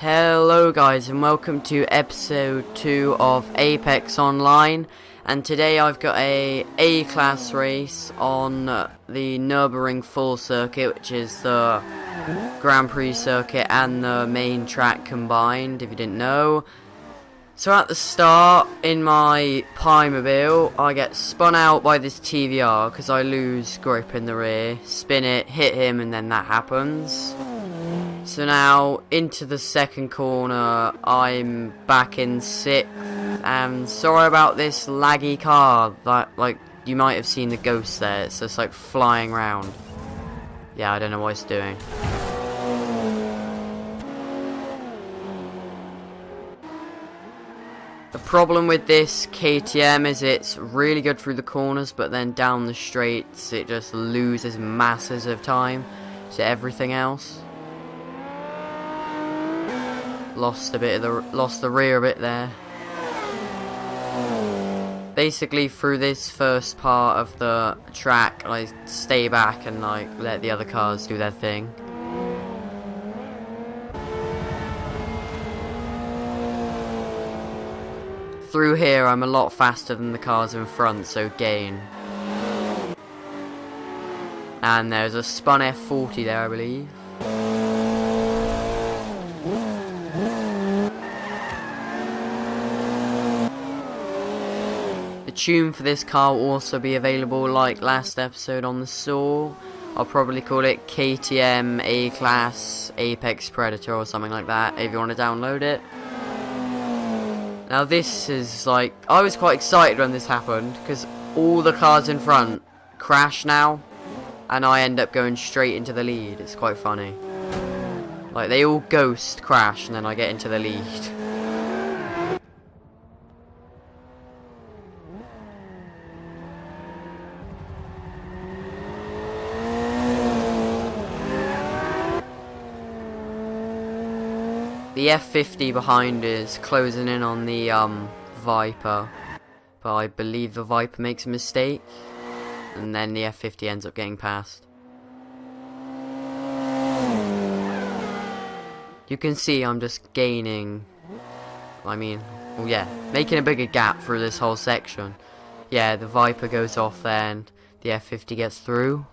Hello guys and welcome to episode 2 of Apex Online, and today I've got a A-class race on the Nürburgring full circuit, which is the Grand Prix circuit and the main track combined, if you didn't know. So at the start, in my Pi-mobile, I get spun out by this TVR because I lose grip in the rear, spin it, hit him, and then that happens. So now, into the second corner, I'm back in 6th, and sorry about this laggy car, like, you might have seen the ghost there, it's just like flying around. Yeah, I don't know what it's doing. The problem with this KTM is it's really good through the corners, but then down the straights it just loses masses of time to everything else. Lost the rear a bit there. Basically, through this first part of the track, I stay back and like let the other cars do their thing. Through here, I'm a lot faster than the cars in front, so gain. And there's a spun F40 there, I believe. The tune for this car will also be available like last episode on the store. I'll probably call it KTM A-Class Apex Predator or something like that if you want to download it. Now this is like, I was quite excited when this happened because all the cars in front crash now and I end up going straight into the lead. It's quite funny. Like they all ghost crash and then I get into the lead. The F50 behind is closing in on the Viper, but I believe the Viper makes a mistake, and then the F50 ends up getting past. You can see I'm just gaining, well yeah, making a bigger gap through this whole section. Yeah, the Viper goes off there and the F50 gets through.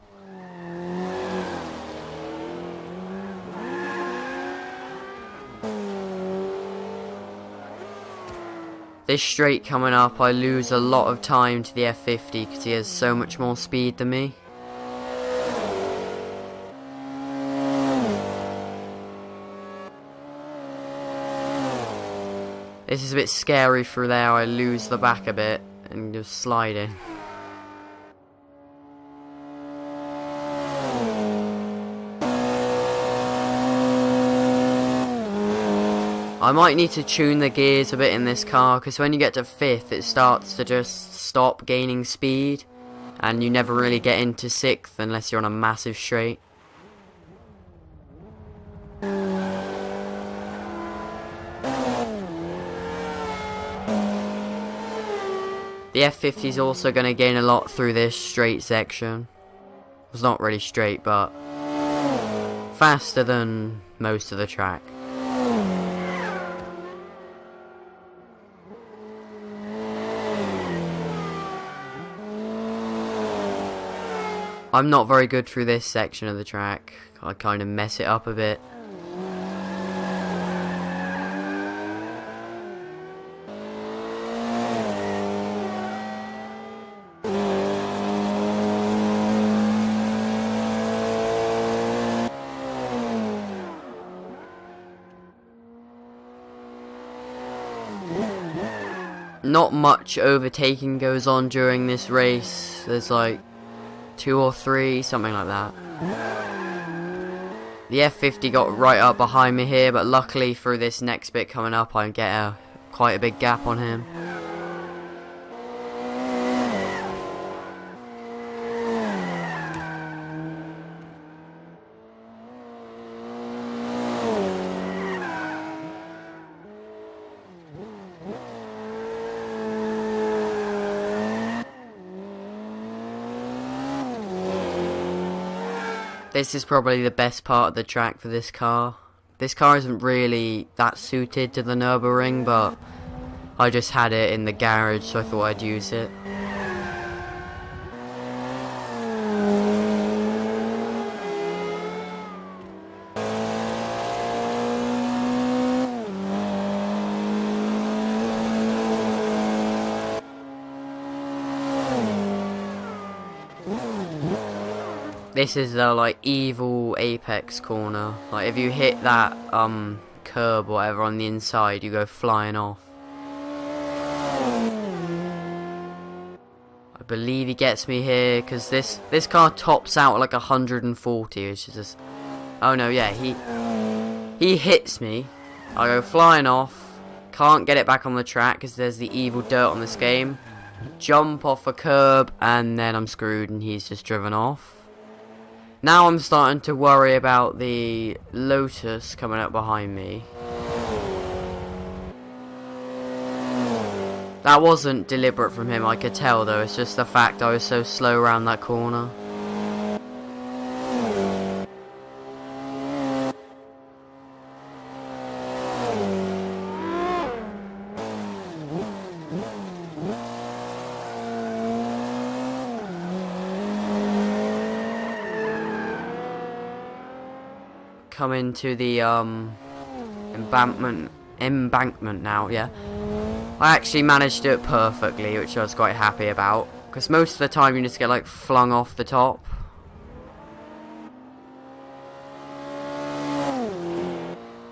This straight coming up, I lose a lot of time to the F50 because he has so much more speed than me. This is a bit scary through there, I lose the back a bit and just slide in. I might need to tune the gears a bit in this car, because when you get to 5th it starts to just stop gaining speed and you never really get into 6th unless you're on a massive straight. The F50 is also going to gain a lot through this straight section. It's not really straight, but faster than most of the track. I'm not very good through this section of the track. I kind of mess it up a bit. Not much overtaking goes on during this race. There's like 2 or 3, something like that. The F50 got right up behind me here, but luckily through this next bit coming up I get quite a big gap on him. This is probably the best part of the track for this car. This car isn't really that suited to the Nürburgring, but I just had it in the garage, so I thought I'd use it. This is the like evil apex corner. Like if you hit that curb or whatever on the inside, you go flying off. I believe he gets me here because this car tops out at like 140, which is just, oh no, yeah, he hits me. I go flying off. Can't get it back on the track because there's the evil dirt on this game. Jump off a curb and then I'm screwed and he's just driven off. Now I'm starting to worry about the Lotus coming up behind me. That wasn't deliberate from him, I could tell though. It's just the fact I was so slow around that corner. Come into the embankment now, yeah. I actually managed to do it perfectly, which I was quite happy about, because most of the time you just get like flung off the top.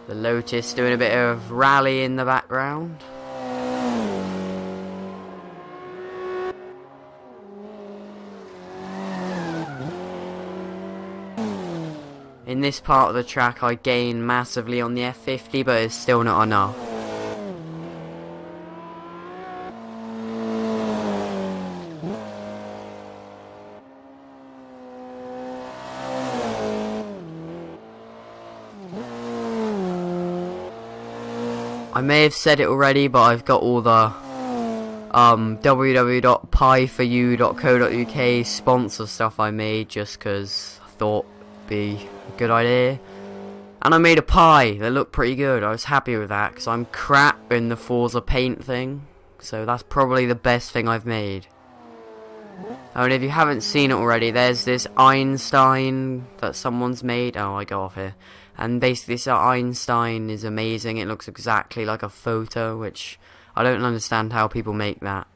The Lotus doing a bit of rally in the background. In this part of the track I gain massively on the F50, but it's still not enough. I may have said it already, but I've got all the www.pieforyou.co.uk sponsor stuff I made just because I thought it'd be a good idea. And I made a pie that looked pretty good. I was happy with that because I'm crap in the Forza paint thing. So that's probably the best thing I've made. Oh, and if you haven't seen it already, there's this Einstein that someone's made. Oh, I go off here. And basically this Einstein is amazing. It looks exactly like a photo, which I don't understand how people make that.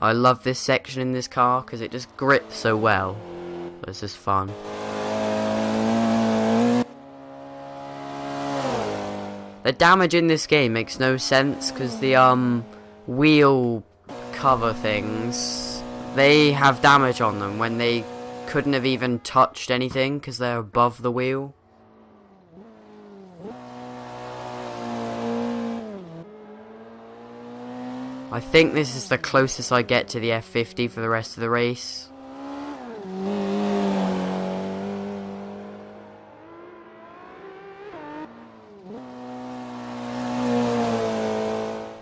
I love this section in this car because it just grips so well. It's just fun. The damage in this game makes no sense because the wheel cover things, they have damage on them when they couldn't have even touched anything because they're above the wheel. I think this is the closest I get to the F50 for the rest of the race.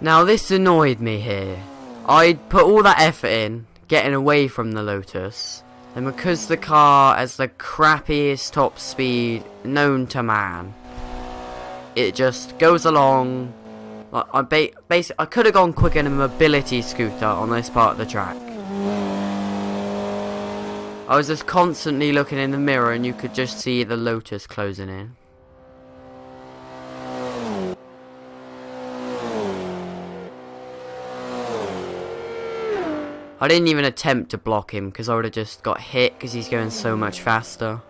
Now this annoyed me here. I put all that effort in, getting away from the Lotus, and because the car has the crappiest top speed known to man, it just goes along. I could have gone quicker in a mobility scooter on this part of the track. I was just constantly looking in the mirror and you could just see the Lotus closing in. I didn't even attempt to block him because I would have just got hit because he's going so much faster.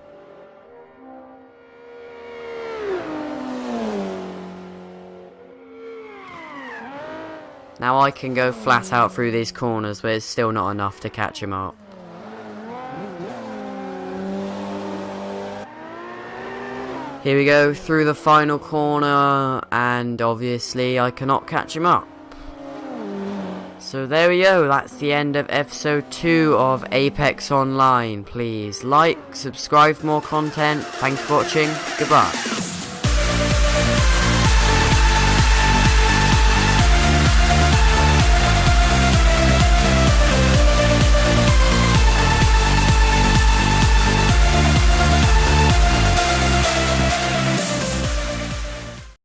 Now I can go flat out through these corners, but it's still not enough to catch him up. Here we go, through the final corner, and obviously I cannot catch him up. So there we go, that's the end of episode 2 of Apex Online. Please like, subscribe for more content. Thank you for watching, goodbye.